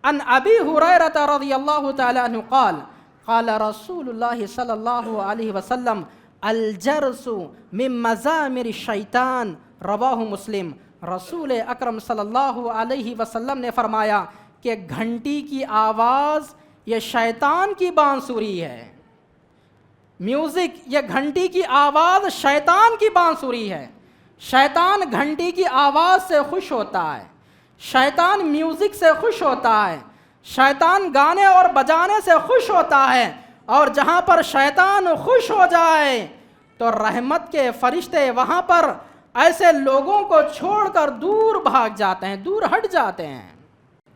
عن ابی ہریرہ رضی اللہ تعالی عنہ قال قال رسول اللہ صلی اللہ علیہ وسلم الجرس من مزامر الشیطان رواہ مسلم۔ رسول اکرم صلی اللہ علیہ وسلم نے فرمایا کہ گھنٹی کی آواز یہ شیطان کی بانسری ہے۔ میوزک، یہ گھنٹی کی آواز شیطان کی بانسری ہے۔ شیطان گھنٹی کی آواز سے خوش ہوتا ہے، شیطان میوزک سے خوش ہوتا ہے، شیطان گانے اور بجانے سے خوش ہوتا ہے، اور جہاں پر شیطان خوش ہو جائے تو رحمت کے فرشتے وہاں پر ایسے لوگوں کو چھوڑ کر دور بھاگ جاتے ہیں، دور ہٹ جاتے ہیں۔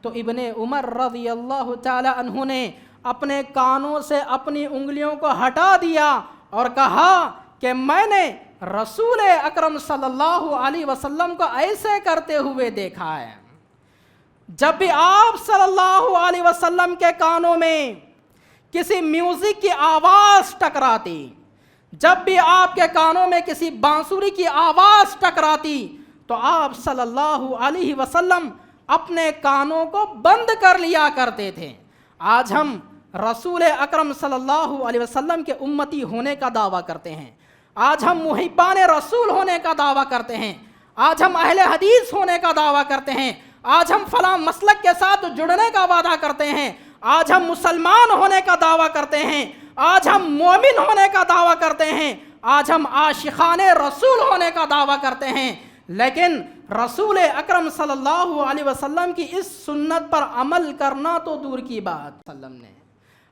تو ابن عمر رضی اللہ تعالی عنہ نے اپنے کانوں سے اپنی انگلیوں کو ہٹا دیا اور کہا کہ میں نے رسول اکرم صلی اللہ علیہ وسلم کو ایسے کرتے ہوئے دیکھا ہے۔ جب بھی آپ صلی اللہ علیہ وسلم کے کانوں میں کسی میوزک کی آواز ٹکراتی، جب بھی آپ کے کانوں میں کسی بانسری کی آواز ٹکراتی تو آپ صلی اللہ علیہ وسلم اپنے کانوں کو بند کر لیا کرتے تھے۔ آج ہم رسول اکرم صلی اللہ علیہ وسلم کے امتی ہونے کا دعویٰ کرتے ہیں، آج ہم محبان رسول ہونے کا دعویٰ کرتے ہیں، آج ہم اہل حدیث ہونے کا دعویٰ کرتے ہیں، آج ہم فلاں مسلک کے ساتھ جڑنے کا وعدہ کرتے ہیں، آج ہم مسلمان ہونے کا دعویٰ کرتے ہیں، آج ہم مومن ہونے کا دعویٰ کرتے ہیں، آج ہم عاشقان رسول ہونے کا دعویٰ کرتے ہیں، لیکن رسول اکرم صلی اللہ علیہ وسلم کی اس سنت پر عمل کرنا تو دور کی بات۔ وسلم نے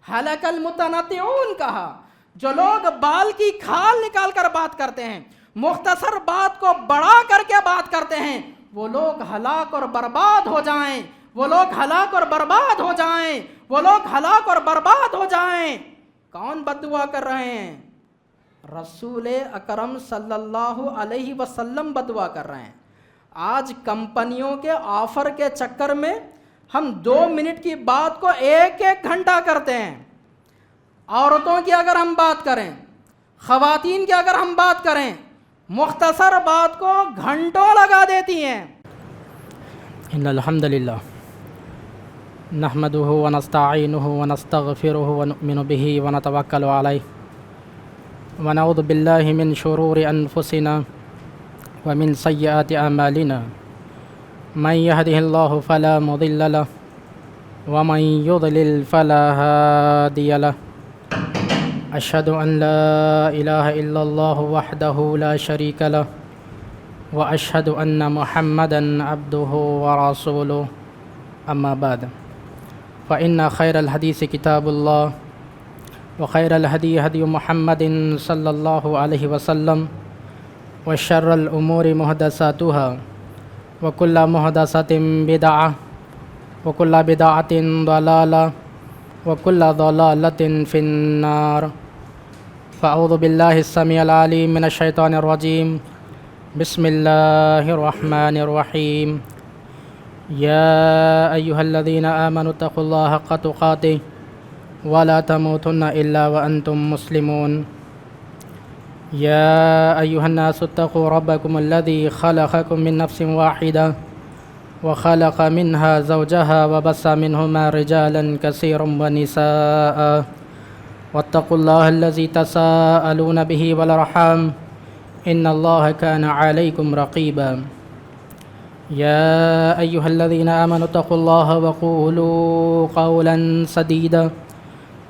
ہلک المتنطعون کہا، جو لوگ بال کی کھال نکال کر بات کرتے ہیں، مختصر بات کو بڑا کر کے بات کرتے ہیں، وہ لوگ ہلاک اور برباد ہو جائیں، وہ لوگ ہلاک اور برباد ہو جائیں، وہ لوگ ہلاک اور برباد ہو جائیں۔ کون بد دعا کر رہے ہیں؟ رسول اکرم صلی اللہ علیہ وسلم بد دعا کر رہے ہیں۔ آج کمپنیوں کے آفر کے چکر میں ہم 2 منٹ کی بات کو 1 گھنٹہ کرتے ہیں۔ عورتوں کی اگر ہم بات کریں، خواتین کی اگر ہم بات کریں، مختصر بات کو گھنٹوں لگا دیتی ہیں۔ ان الحمد للہ نحمده ونستعینه ونستغفره ونؤمن به ونتوکل علیہ ونعوذ باللہ من شرور انفسنا ومن سیئات اعمالنا من يهده الله فلا مضل له ومن يضلل فلا هادي له اشهد ان لا اله الا الله وحده لا شريك له واشهد ان محمدا عبده ورسوله اما بعد فان خير الحديث كتاب الله وخير الهدي هدي محمد صلى الله عليه وسلم وشر الامور محدثاتها وكل محدثة بدعة وكل بدعة ضلالة وكل ضلالة في النار فأعوذ بالله السميع العليم من الشيطان الرجيم بسم الله الرحمن الرحيم يا أيها الذين آمنوا اتقوا الله حق تقاته ولا تموتن إلا وأنتم مسلمون يا أيها الناس اتقوا ربكم الذي خلقكم من نفس واحدة وخلق منها زوجها وبث منهما رجالا كثيرا ونساء واتقوا الله الذي تساءلون به والأرحام إن الله كان عليكم رقيبا يا أيها الذين آمنوا اتقوا الله وقولوا قولا سديدا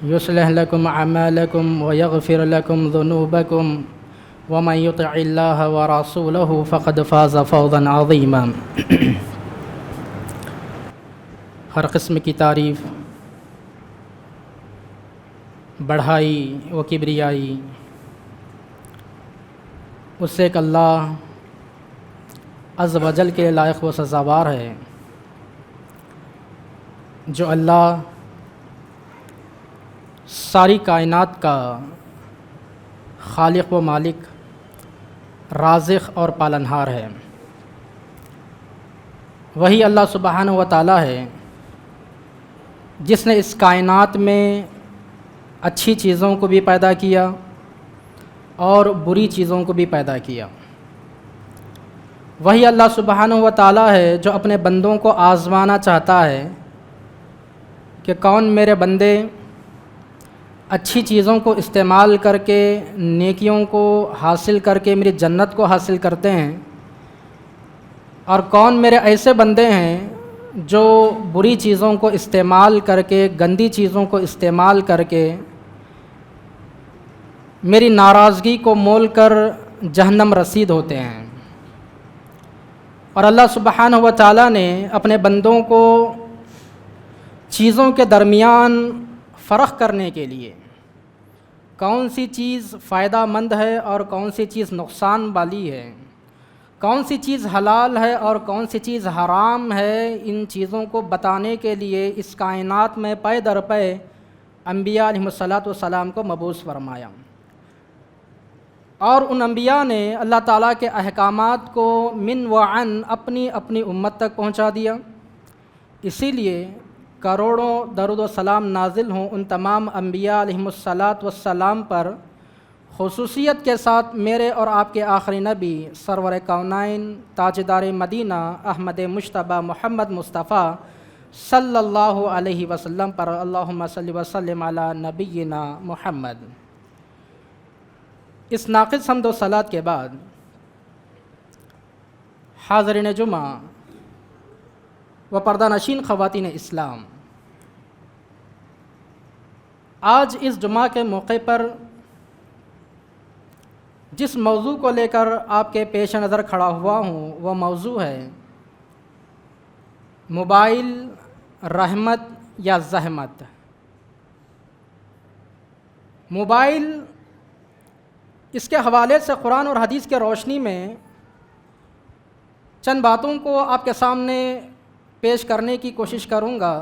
يصلح لكم أعمالكم ويغفر لكم ذنوبكم ومن يطع الله ورسوله فقد فاز فوزا عظيما۔ ہر قسم کی تعریف، بڑھائی و کبریائی اس سے ایک اللہ عز و جل کے لائق و سزاوار ہے، جو اللہ ساری کائنات کا خالق و مالک، رازق اور پالنہار ہے۔ وہی اللہ سبحانہ و تعالی ہے جس نے اس کائنات میں اچھی چیزوں کو بھی پیدا کیا اور بری چیزوں کو بھی پیدا کیا۔ وہی اللہ سبحانہ و تعالی ہے جو اپنے بندوں کو آزمانا چاہتا ہے کہ کون میرے بندے اچھی چیزوں کو استعمال کر کے نیکیوں کو حاصل کر کے میری جنت کو حاصل کرتے ہیں، اور کون میرے ایسے بندے ہیں جو بری چیزوں کو استعمال کر کے، گندی چیزوں کو استعمال کر کے میری ناراضگی کو مول کر جہنم رسید ہوتے ہیں۔ اور اللہ سبحانہ و تعالیٰ نے اپنے بندوں کو چیزوں کے درمیان فرق کرنے کے لیے کون سی چیز فائدہ مند ہے اور کون سی چیز نقصان والی ہے، کون سی چیز حلال ہے اور کون سی چیز حرام ہے، ان چیزوں کو بتانے کے لیے اس کائنات میں پے در پے انبیاء علیہم الصلاۃ والسلام کو مبعوث فرمایا، اور ان انبیاء نے اللہ تعالیٰ کے احکامات کو من و عن اپنی اپنی امت تک پہنچا دیا۔ اسی لیے کروڑوں درود و سلام نازل ہوں ان تمام انبیاء علیہم الصلاۃ والسلام پر، خصوصیت کے ساتھ میرے اور آپ کے آخری نبی سرور کونین تاجدار مدینہ احمد مجتبیٰ محمد مصطفیٰ صلی اللہ علیہ وسلم پر۔ اللہم صلی وسلم علی نبینا محمد۔ اس ناقص حمد و صلات کے بعد حاضرین جمعہ و پردہ نشین خواتین اسلام، آج اس جمعہ کے موقع پر جس موضوع کو لے کر آپ کے پیش نظر کھڑا ہوا ہوں وہ موضوع ہے موبائل رحمت یا زحمت۔ موبائل، اس کے حوالے سے قرآن اور حدیث کے روشنی میں چند باتوں کو آپ کے سامنے پیش کرنے کی کوشش کروں گا۔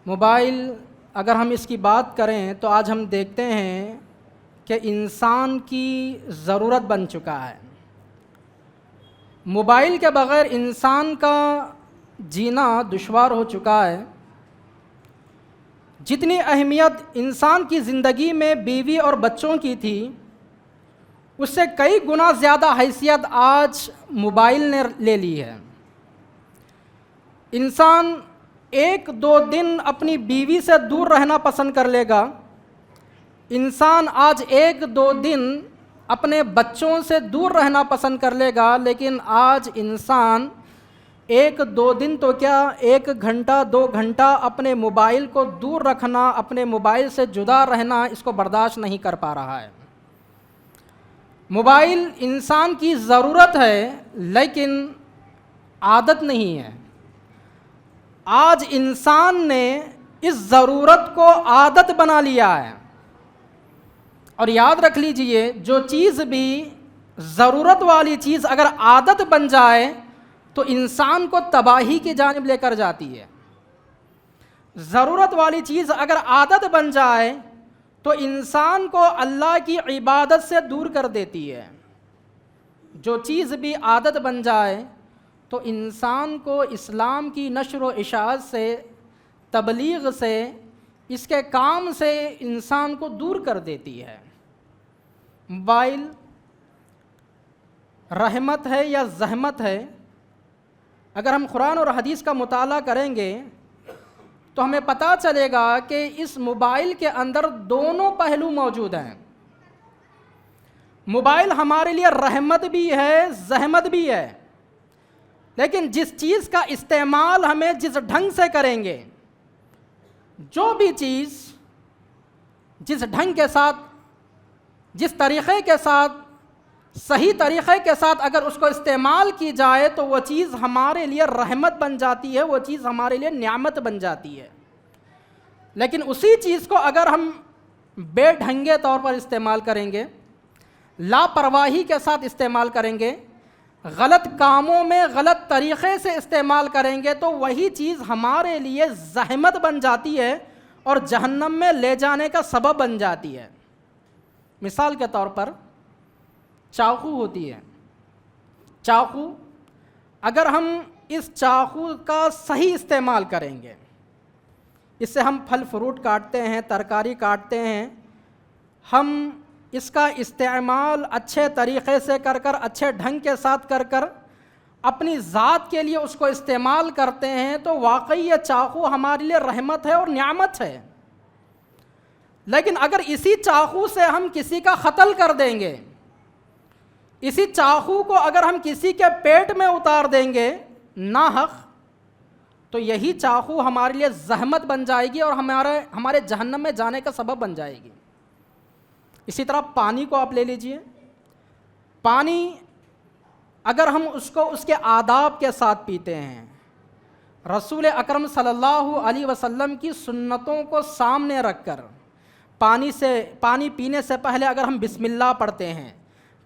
موبائل اگر ہم اس کی بات کریں تو آج ہم دیکھتے ہیں کہ انسان کی ضرورت بن چکا ہے۔ موبائل کے بغیر انسان کا جینا دشوار ہو چکا ہے۔ جتنی اہمیت انسان کی زندگی میں بیوی اور بچوں کی تھی، اس سے کئی گنا زیادہ حیثیت آج موبائل نے لے لی ہے۔ انسان ایک دو دن اپنی بیوی سے دور رہنا پسند کر لے گا، انسان آج ایک دو دن اپنے بچوں سے دور رہنا پسند کر لے گا، لیکن آج انسان ایک دو دن تو کیا، ایک گھنٹہ دو گھنٹہ اپنے موبائل کو دور رکھنا، اپنے موبائل سے جدا رہنا، اس کو برداشت نہیں کر پا رہا ہے۔ موبائل انسان کی ضرورت ہے لیکن عادت نہیں ہے۔ آج انسان نے اس ضرورت کو عادت بنا لیا ہے، اور یاد رکھ لیجئے جو چیز بھی ضرورت والی چیز اگر عادت بن جائے تو انسان کو تباہی کی جانب لے کر جاتی ہے۔ ضرورت والی چیز اگر عادت بن جائے تو انسان کو اللہ کی عبادت سے دور کر دیتی ہے۔ جو چیز بھی عادت بن جائے تو انسان کو اسلام کی نشر و اشاعت سے، تبلیغ سے، اس کے کام سے انسان کو دور کر دیتی ہے۔ موبائل رحمت ہے یا زحمت ہے؟ اگر ہم قرآن اور حدیث کا مطالعہ کریں گے تو ہمیں پتہ چلے گا کہ اس موبائل کے اندر دونوں پہلو موجود ہیں۔ موبائل ہمارے لیے رحمت بھی ہے، زحمت بھی ہے، لیکن جس چیز کا استعمال ہمیں جس ڈھنگ سے کریں گے، جو بھی چیز جس ڈھنگ کے ساتھ، جس طریقے کے ساتھ، صحیح طریقے کے ساتھ اگر اس کو استعمال کی جائے تو وہ چیز ہمارے لیے رحمت بن جاتی ہے، وہ چیز ہمارے لیے نعمت بن جاتی ہے۔ لیکن اسی چیز کو اگر ہم بے ڈھنگے طور پر استعمال کریں گے، لاپرواہی کے ساتھ استعمال کریں گے، غلط کاموں میں غلط طریقے سے استعمال کریں گے تو وہی چیز ہمارے لیے زحمت بن جاتی ہے اور جہنم میں لے جانے کا سبب بن جاتی ہے۔ مثال کے طور پر چاقو ہوتی ہے۔ چاقو، اگر ہم اس چاقو کا صحیح استعمال کریں گے، اس سے ہم پھل فروٹ کاٹتے ہیں، ترکاری کاٹتے ہیں، ہم اس کا استعمال اچھے طریقے سے کر کر، اچھے ڈھنگ کے ساتھ کر کر اپنی ذات کے لیے اس کو استعمال کرتے ہیں تو واقعی یہ چاقو ہمارے لیے رحمت ہے اور نعمت ہے. لیکن اگر اسی چاقو سے ہم کسی کا قتل کر دیں گے، اسی چاقو کو اگر ہم کسی کے پیٹ میں اتار دیں گے ناحق، تو یہی چاقو ہمارے لیے زحمت بن جائے گی اور ہمارے جہنم میں جانے کا سبب بن جائے گی. اسی طرح پانی کو آپ لے لیجئے. پانی اگر ہم اس کو اس کے آداب کے ساتھ پیتے ہیں، رسول اکرم صلی اللہ علیہ وسلم کی سنتوں کو سامنے رکھ کر پانی پینے سے پہلے اگر ہم بسم اللہ پڑھتے ہیں،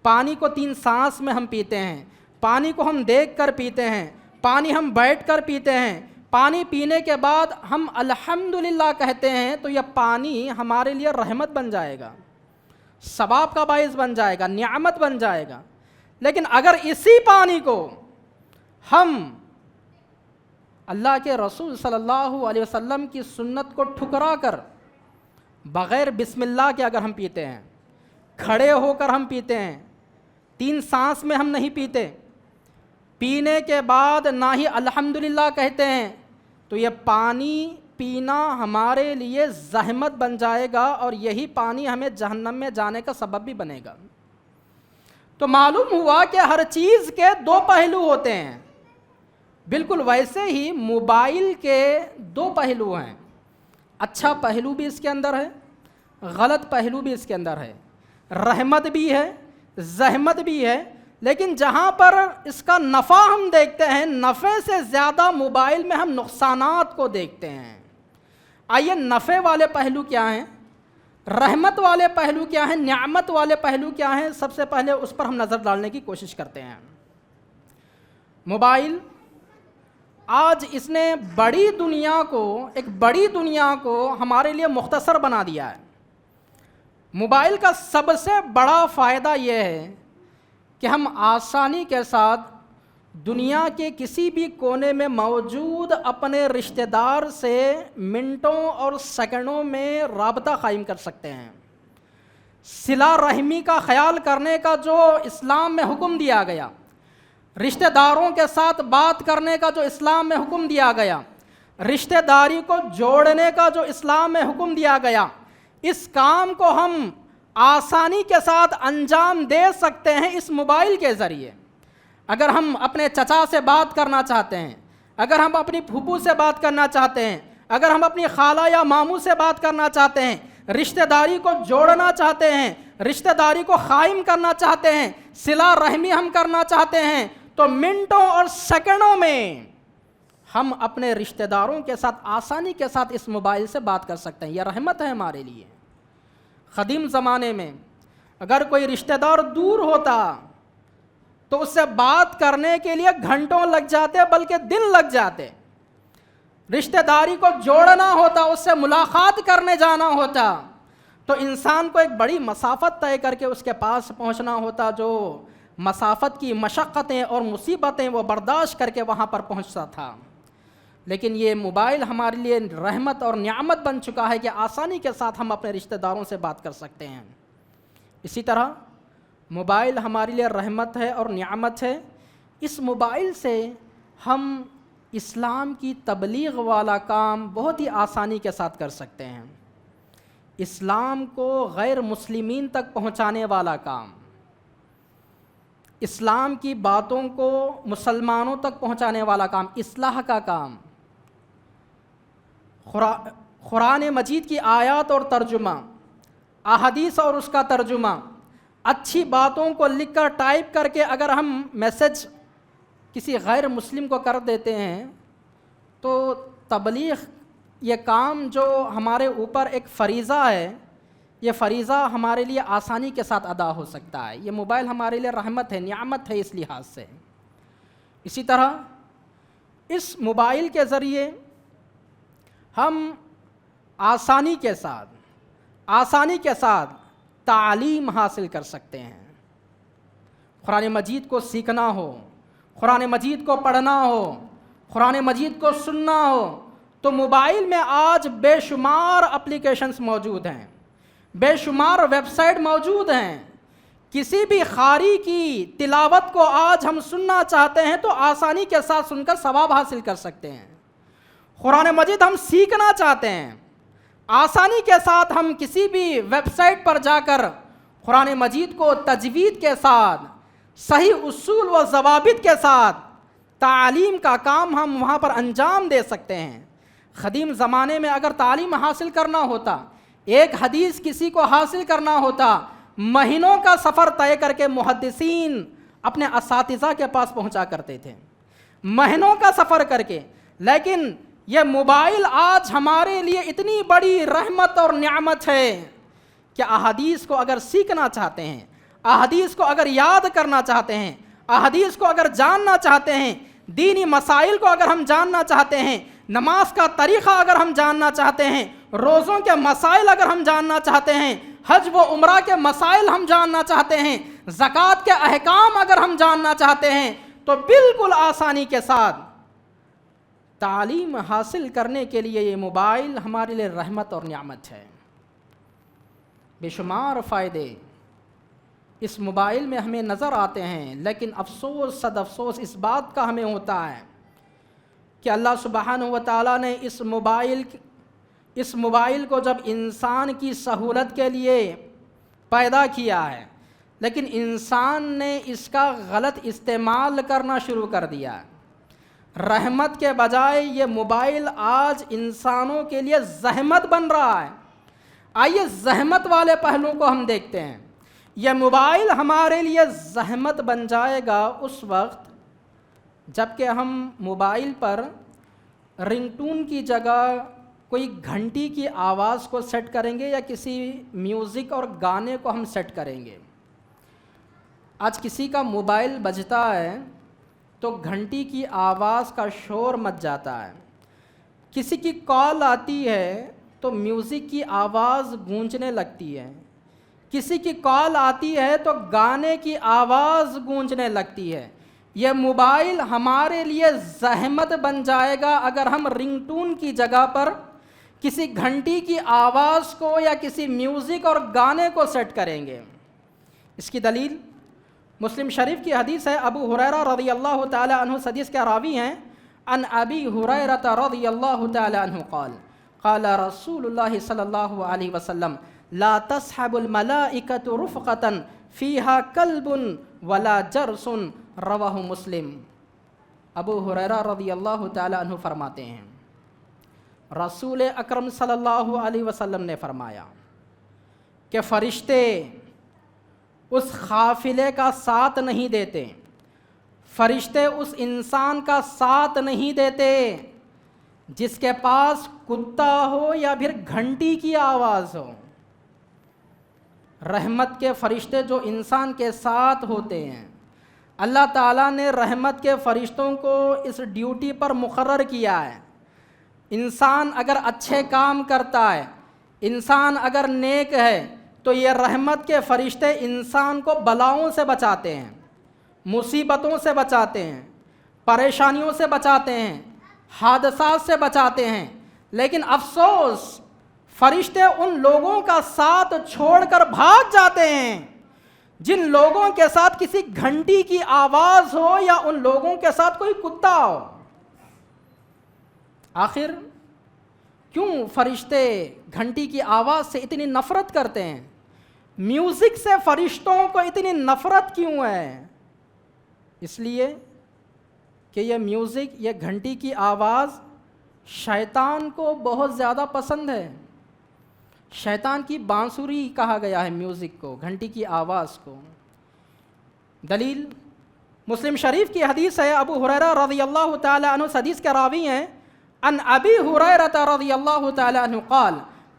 پانی کو 3 سانس میں ہم پیتے ہیں، پانی کو ہم دیکھ کر پیتے ہیں، پانی ہم بیٹھ کر پیتے ہیں، پانی پینے کے بعد ہم الحمدللہ کہتے ہیں، تو یہ پانی ہمارے لیے رحمت بن جائے گا، ثواب کا باعث بن جائے گا، نعمت بن جائے گا. لیکن اگر اسی پانی کو ہم اللہ کے رسول صلی اللہ علیہ وسلم کی سنت کو ٹھکرا کر بغیر بسم اللہ کے اگر ہم پیتے ہیں، کھڑے ہو کر ہم پیتے ہیں، 3 سانس میں ہم نہیں پیتے، پینے کے بعد نہ ہی الحمدللہ کہتے ہیں، تو یہ پانی پینا ہمارے لیے زحمت بن جائے گا اور یہی پانی ہمیں جہنم میں جانے کا سبب بھی بنے گا. تو معلوم ہوا کہ ہر چیز کے 2 پہلو ہوتے ہیں. بالکل ویسے ہی موبائل کے 2 پہلو ہیں. اچھا پہلو بھی اس کے اندر ہے، غلط پہلو بھی اس کے اندر ہے، رحمت بھی ہے، زحمت بھی ہے. لیکن جہاں پر اس کا نفع ہم دیکھتے ہیں، نفع سے زیادہ موبائل میں ہم نقصانات کو دیکھتے ہیں. آئیے نفع والے پہلو کیا ہیں، رحمت والے پہلو کیا ہیں، نعمت والے پہلو کیا ہیں، سب سے پہلے اس پر ہم نظر ڈالنے کی کوشش کرتے ہیں. موبائل آج اس نے ایک بڑی دنیا کو ہمارے لیے مختصر بنا دیا ہے. موبائل کا سب سے بڑا فائدہ یہ ہے کہ ہم آسانی کے ساتھ دنیا کے کسی بھی کونے میں موجود اپنے رشتہ دار سے منٹوں اور سیکنڈوں میں رابطہ قائم کر سکتے ہیں. صلہ رحمی کا خیال کرنے کا جو اسلام میں حکم دیا گیا، رشتہ داروں کے ساتھ بات کرنے کا جو اسلام میں حکم دیا گیا، رشتہ داری کو جوڑنے کا جو اسلام میں حکم دیا گیا، اس کام کو ہم آسانی کے ساتھ انجام دے سکتے ہیں اس موبائل کے ذریعے. اگر ہم اپنے چچا سے بات کرنا چاہتے ہیں، اگر ہم اپنی پھوپھو سے بات کرنا چاہتے ہیں، اگر ہم اپنی خالہ یا ماموں سے بات کرنا چاہتے ہیں، رشتہ داری کو جوڑنا چاہتے ہیں، رشتہ داری کو قائم کرنا چاہتے ہیں، صلہ رحمی ہم کرنا چاہتے ہیں، تو منٹوں اور سیکنڈوں میں ہم اپنے رشتہ داروں کے ساتھ آسانی کے ساتھ اس موبائل سے بات کر سکتے ہیں. یہ رحمت ہے ہمارے لیے. قدیم زمانے میں اگر کوئی رشتہ دار دور ہوتا تو اس سے بات کرنے کے لیے گھنٹوں لگ جاتے، بلکہ دن لگ جاتے. رشتہ داری کو جوڑنا ہوتا، اس سے ملاقات کرنے جانا ہوتا، تو انسان کو ایک بڑی مسافت طے کر کے اس کے پاس پہنچنا ہوتا. جو مسافت کی مشقتیں اور مصیبتیں وہ برداشت کر کے وہاں پر پہنچتا تھا. لیکن یہ موبائل ہمارے لیے رحمت اور نعمت بن چکا ہے کہ آسانی کے ساتھ ہم اپنے رشتہ داروں سے بات کر سکتے ہیں. اسی طرح موبائل ہمارے لیے رحمت ہے اور نعمت ہے. اس موبائل سے ہم اسلام کی تبلیغ والا کام بہت ہی آسانی کے ساتھ کر سکتے ہیں. اسلام کو غیر مسلمین تک پہنچانے والا کام، اسلام کی باتوں کو مسلمانوں تک پہنچانے والا کام، اصلاح کا کام، قرآن مجید کی آیات اور ترجمہ، احادیث اور اس کا ترجمہ، اچھی باتوں کو لکھ کر ٹائپ کر کے اگر ہم میسج کسی غیر مسلم کو کر دیتے ہیں، تو تبلیغ یہ کام جو ہمارے اوپر ایک فریضہ ہے، یہ فریضہ ہمارے لیے آسانی کے ساتھ ادا ہو سکتا ہے. یہ موبائل ہمارے لیے رحمت ہے، نعمت ہے اس لحاظ سے. اسی طرح اس موبائل کے ذریعے ہم آسانی کے ساتھ تعلیم حاصل کر سکتے ہیں. قرآن مجید کو سیکھنا ہو، قرآن مجید کو پڑھنا ہو، قرآن مجید کو سننا ہو، تو موبائل میں آج بے شمار اپلیکیشنز موجود ہیں، بے شمار ویب سائٹ موجود ہیں. کسی بھی قاری کی تلاوت کو آج ہم سننا چاہتے ہیں تو آسانی کے ساتھ سن کر ثواب حاصل کر سکتے ہیں۔ قرآن مجید ہم سیکھنا چاہتے ہیں، آسانی کے ساتھ ہم کسی بھی ویب سائٹ پر جا کر قرآن مجید کو تجوید کے ساتھ، صحیح اصول و ضوابط کے ساتھ تعلیم کا کام ہم وہاں پر انجام دے سکتے ہیں۔ قدیم زمانے میں اگر تعلیم حاصل کرنا ہوتا، ایک حدیث کسی کو حاصل کرنا ہوتا، مہینوں کا سفر طے کر کے محدثین اپنے اساتذہ کے پاس پہنچا کرتے تھے، مہینوں کا سفر کر کے۔ لیکن یہ موبائل آج ہمارے لیے اتنی بڑی رحمت اور نعمت ہے کہ احادیث کو اگر سیکھنا چاہتے ہیں، احادیث کو اگر یاد کرنا چاہتے ہیں، احادیث کو اگر جاننا چاہتے ہیں، دینی مسائل کو اگر ہم جاننا چاہتے ہیں، نماز کا طریقہ اگر ہم جاننا چاہتے ہیں، روزوں کے مسائل اگر ہم جاننا چاہتے ہیں، حج و عمرہ کے مسائل ہم جاننا چاہتے ہیں، زکوٰۃ کے احکام اگر ہم جاننا چاہتے ہیں، تو بالکل آسانی کے ساتھ تعلیم حاصل کرنے کے لیے یہ موبائل ہمارے لیے رحمت اور نعمت ہے۔ بے شمار فائدے اس موبائل میں ہمیں نظر آتے ہیں، لیکن افسوس صد افسوس اس بات کا ہمیں ہوتا ہے کہ اللہ سبحانہ و تعالیٰ نے اس موبائل کو جب انسان کی سہولت کے لیے پیدا کیا ہے، لیکن انسان نے اس کا غلط استعمال کرنا شروع کر دیا ہے۔ رحمت کے بجائے یہ موبائل آج انسانوں کے لیے زحمت بن رہا ہے۔ آئیے زحمت والے پہلو کو ہم دیکھتے ہیں۔ یہ موبائل ہمارے لیے زحمت بن جائے گا اس وقت جب کہ ہم موبائل پر رنگ ٹون کی جگہ کوئی گھنٹی کی آواز کو سیٹ کریں گے یا کسی میوزک اور گانے کو ہم سیٹ کریں گے۔ آج کسی کا موبائل بجتا ہے تو گھنٹی کی آواز کا شور مچ جاتا ہے، کسی کی کال آتی ہے تو میوزک کی آواز گونجنے لگتی ہے، کسی کی کال آتی ہے تو گانے کی آواز گونجنے لگتی ہے۔ یہ موبائل ہمارے لیے زحمت بن جائے گا اگر ہم رنگ ٹون کی جگہ پر کسی گھنٹی کی آواز کو یا کسی میوزک اور گانے کو سیٹ کریں گے۔ اس کی دلیل مسلم شریف کی حدیث ہے، ابو ہریرہ رضی اللہ تعالی عنہ حدیث کے راوی ہیں، ان ابی ہریرہ رضی اللہ تعالی عنہ قال قال رسول اللہ صلی اللہ علیہ وسلم لا تصحب الملائکۃ رفقۃ فیہا کلب ولا جرس، رواہ مسلم۔ ابو ہریرہ رضی اللہ تعالی عنہ فرماتے ہیں رسول اکرم صلی اللہ علیہ وسلم نے فرمایا کہ فرشتے اس قافلے کا ساتھ نہیں دیتے، فرشتے اس انسان کا ساتھ نہیں دیتے جس کے پاس کتا ہو یا پھر گھنٹی کی آواز ہو۔ رحمت کے فرشتے جو انسان کے ساتھ ہوتے ہیں، اللہ تعالیٰ نے رحمت کے فرشتوں کو اس ڈیوٹی پر مقرر کیا ہے۔ انسان اگر اچھے کام کرتا ہے، انسان اگر نیک ہے، تو یہ رحمت کے فرشتے انسان کو بلاؤں سے بچاتے ہیں، مصیبتوں سے بچاتے ہیں، پریشانیوں سے بچاتے ہیں، حادثات سے بچاتے ہیں۔ لیکن افسوس فرشتے ان لوگوں کا ساتھ چھوڑ کر بھاگ جاتے ہیں جن لوگوں کے ساتھ کسی گھنٹی کی آواز ہو یا ان لوگوں کے ساتھ کوئی کتا ہو۔ آخر کیوں فرشتے گھنٹی کی آواز سے اتنی نفرت کرتے ہیں؟ میوزک سے فرشتوں کو اتنی نفرت کیوں ہے؟ اس لیے کہ یہ میوزک، یہ گھنٹی کی آواز شیطان کو بہت زیادہ پسند ہے۔ شیطان کی بانسری کہا گیا ہے میوزک کو، گھنٹی کی آواز کو۔ دلیل مسلم شریف کی حدیث ہے، ابو ہریرہ رضی اللہ تعالی عنہ حدیث کے راوی ہیں، ان ابی ہریرہ رضی اللہ تعالی عنہ قال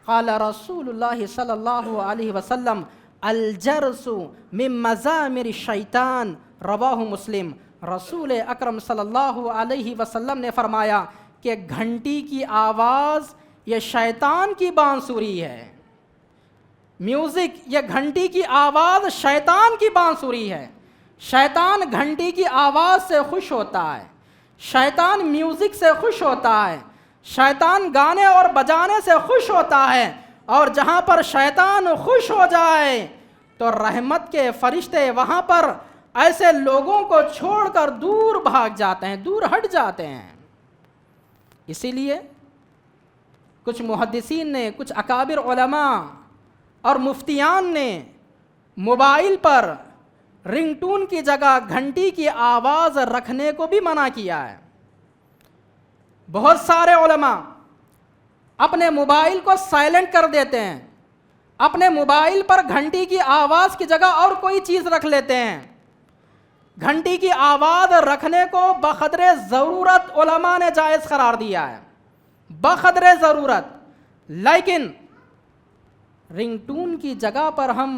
قال رسول اللہ صلی اللہ علیہ وسلم الجرس من مزامر الشیطان، رواہ مسلم۔ رسول اکرم صلی اللہ علیہ وسلم نے فرمایا کہ گھنٹی کی آواز یہ شیطان کی بانسری ہے۔ میوزک، یہ گھنٹی کی آواز شیطان کی بانسری ہے۔ شیطان گھنٹی کی آواز سے خوش ہوتا ہے، شیطان میوزک سے خوش ہوتا ہے، شیطان گانے اور بجانے سے خوش ہوتا ہے، اور جہاں پر شیطان خوش ہو جائے تو رحمت کے فرشتے وہاں پر ایسے لوگوں کو چھوڑ کر دور بھاگ جاتے ہیں، دور ہٹ جاتے ہیں۔ اسی لیے کچھ محدثین نے، کچھ اکابر علماء اور مفتیان نے موبائل پر رنگ ٹون کی جگہ گھنٹی کی آواز رکھنے کو بھی منع کیا ہے۔ بہت سارے علماء اپنے موبائل کو سائلنٹ کر دیتے ہیں، اپنے موبائل پر گھنٹی کی آواز کی جگہ اور کوئی چیز رکھ لیتے ہیں۔ گھنٹی کی آواز رکھنے کو بقدر ضرورت علماء نے جائز قرار دیا ہے، بقدر ضرورت، لیکن رنگ ٹون کی جگہ پر ہم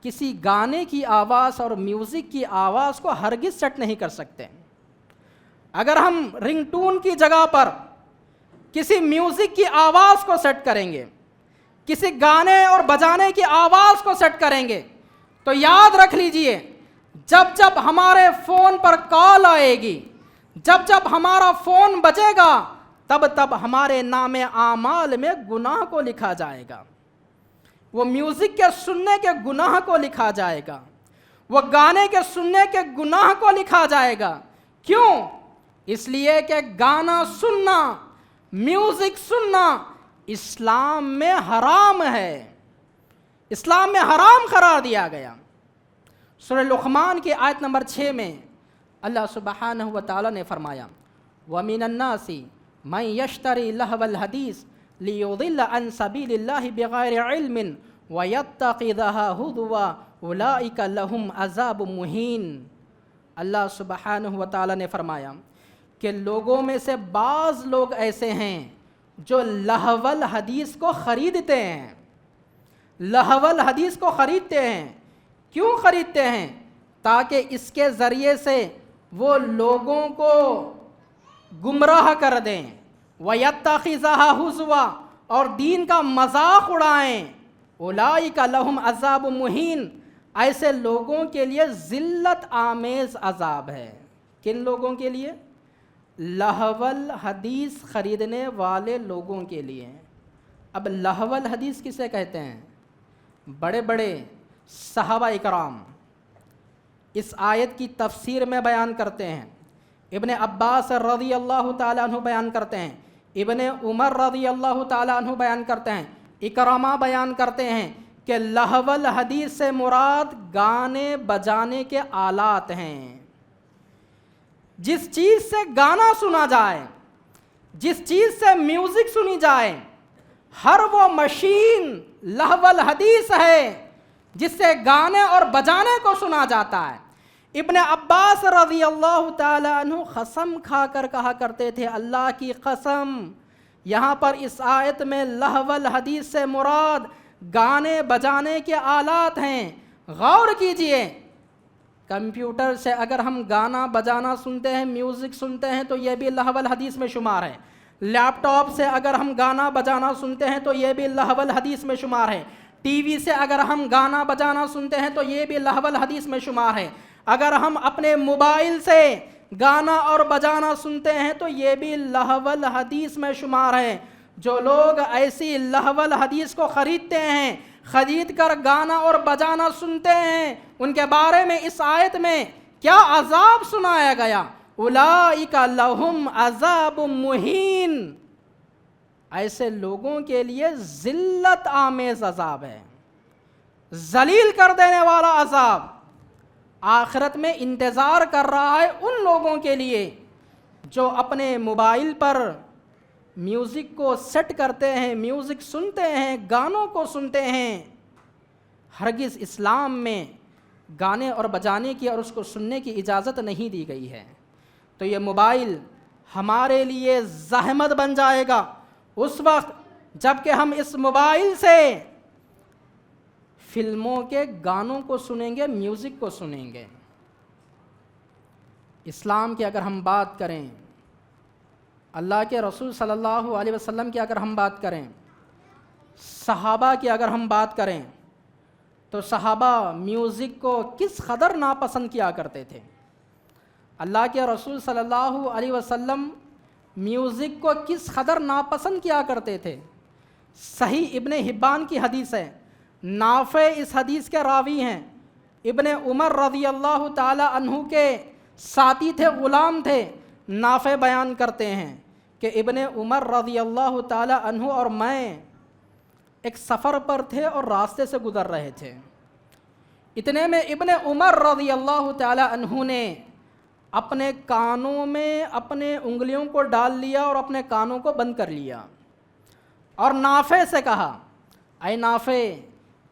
کسی گانے کی آواز اور میوزک کی آواز کو ہرگز سیٹ نہیں کر سکتے۔ اگر ہم رنگ ٹون کی جگہ پر کسی میوزک کی آواز کو سیٹ کریں گے، کسی گانے اور بجانے کی آواز کو سیٹ کریں گے، تو یاد رکھ لیجئے جب جب ہمارے فون پر کال آئے گی، جب جب ہمارا فون بجے گا، تب تب ہمارے نام اعمال میں گناہ کو لکھا جائے گا، وہ میوزک کے سننے کے گناہ کو لکھا جائے گا، وہ گانے کے سننے کے گناہ کو لکھا جائے گا۔ کیوں؟ اس لیے کہ گانا سننا، میوزک سننا اسلام میں حرام ہے، اسلام میں حرام قرار دیا گیا۔ سورہ لقمان کی آیت نمبر 6 میں اللہ سبحانہ و تعالی نے فرمایا وَمِنَ النَّاسِ مَن يَشْتَرِي لَهْوَ الْحَدِيثِ لِيُضِلَّ عَن سَبِيلِ اللَّهِ بِغَيْرِ عِلْمٍ وَيَتَّخِذَهَا هُزُوًا أُولَٰئِكَ لَهُمْ عَذَابٌ مُهِینٌ۔ اللہ سبحانہ و تعالی نے فرمایا کہ لوگوں میں سے بعض لوگ ایسے ہیں جو لہو الحدیث کو خریدتے ہیں، لہو الحدیث کو خریدتے ہیں۔ کیوں خریدتے ہیں؟ تاکہ اس کے ذریعے سے وہ لوگوں کو گمراہ کر دیں، وَيَتَّخِذَهَا هُزُوًا، اور دین کا مذاق اڑائیں۔ أُولَٰئِكَ لَهُمْ عَذَابٌ مُهِینٌ، ایسے لوگوں کے لیے ذلت آمیز عذاب ہے۔ کن لوگوں کے لیے؟ لہو الحدیث خریدنے والے لوگوں کے لیے۔ اب لہو الحدیث کسے کہتے ہیں؟ بڑے بڑے صحابہ اکرام اس آیت کی تفسیر میں بیان کرتے ہیں، ابن عباس رضی اللہ تعالیٰ عنہ بیان کرتے ہیں، ابن عمر رضی اللہ تعالیٰ عنہ بیان کرتے ہیں، اکرامہ بیان کرتے ہیں کہ لہو الحدیث سے مراد گانے بجانے کے آلات ہیں۔ جس چیز سے گانا سنا جائے، جس چیز سے میوزک سنی جائے، ہر وہ مشین لہو الحدیث ہے جس سے گانے اور بجانے کو سنا جاتا ہے۔ ابن عباس رضی اللہ تعالیٰ عنہ قسم کھا کر کہا کرتے تھے، اللہ کی قسم، یہاں پر اس آیت میں لہو الحدیث سے مراد گانے بجانے کے آلات ہیں۔ غور کیجئے، کمپیوٹر سے اگر ہم گانا بجانا سنتے ہیں، میوزک سنتے ہیں، تو یہ بھی لہو الحدیث میں شمار ہے۔ لیپ ٹاپ سے اگر ہم گانا بجانا سنتے ہیں تو یہ بھی لہو الحدیث میں شمار ہے۔ ٹی وی سے اگر ہم گانا بجانا سنتے ہیں تو یہ بھی لہو الحدیث میں شمار ہے۔ اگر ہم اپنے موبائل سے گانا اور بجانا سنتے ہیں تو یہ بھی لہو الحدیث میں شمار ہے۔ جو لوگ ایسی لہو الحدیث کو خریدتے ہیں، خرید کر گانا اور بجانا سنتے ہیں، ان کے بارے میں اس آیت میں کیا عذاب سنایا گیا؟ اولئک لہم عذاب مہین، ایسے لوگوں کے لیے ذلت آمیز عذاب ہے، ذلیل کر دینے والا عذاب آخرت میں انتظار کر رہا ہے ان لوگوں کے لیے جو اپنے موبائل پر میوزک کو سیٹ کرتے ہیں، میوزک سنتے ہیں، گانوں کو سنتے ہیں۔ ہرگز اسلام میں گانے اور بجانے کی اور اس کو سننے کی اجازت نہیں دی گئی ہے۔ تو یہ موبائل ہمارے لیے زحمت بن جائے گا اس وقت جب کہ ہم اس موبائل سے فلموں کے گانوں کو سنیں گے، میوزک کو سنیں گے۔ اسلام کی اگر ہم بات کریں، اللہ کے رسول صلی اللہ علیہ وسلم کی اگر ہم بات کریں، صحابہ کی اگر ہم بات کریں، تو صحابہ میوزک کو کس قدر ناپسند کیا کرتے تھے۔ اللہ کے رسول صلی اللہ علیہ وسلم میوزک کو کس قدر ناپسند کیا کرتے تھے۔ صحیح ابن حبان کی حدیث ہے، نافع اس حدیث کے راوی ہیں، ابن عمر رضی اللہ تعالی عنہ کے ساتھی تھے، غلام تھے۔ نافع بیان کرتے ہیں کہ ابن عمر رضی اللہ تعالی عنہ اور میں ایک سفر پر تھے اور راستے سے گزر رہے تھے۔ اتنے میں ابن عمر رضی اللہ تعالی عنہ نے اپنے کانوں میں اپنے انگلیوں کو ڈال لیا اور اپنے کانوں کو بند کر لیا، اور نافع سے کہا، اے نافع،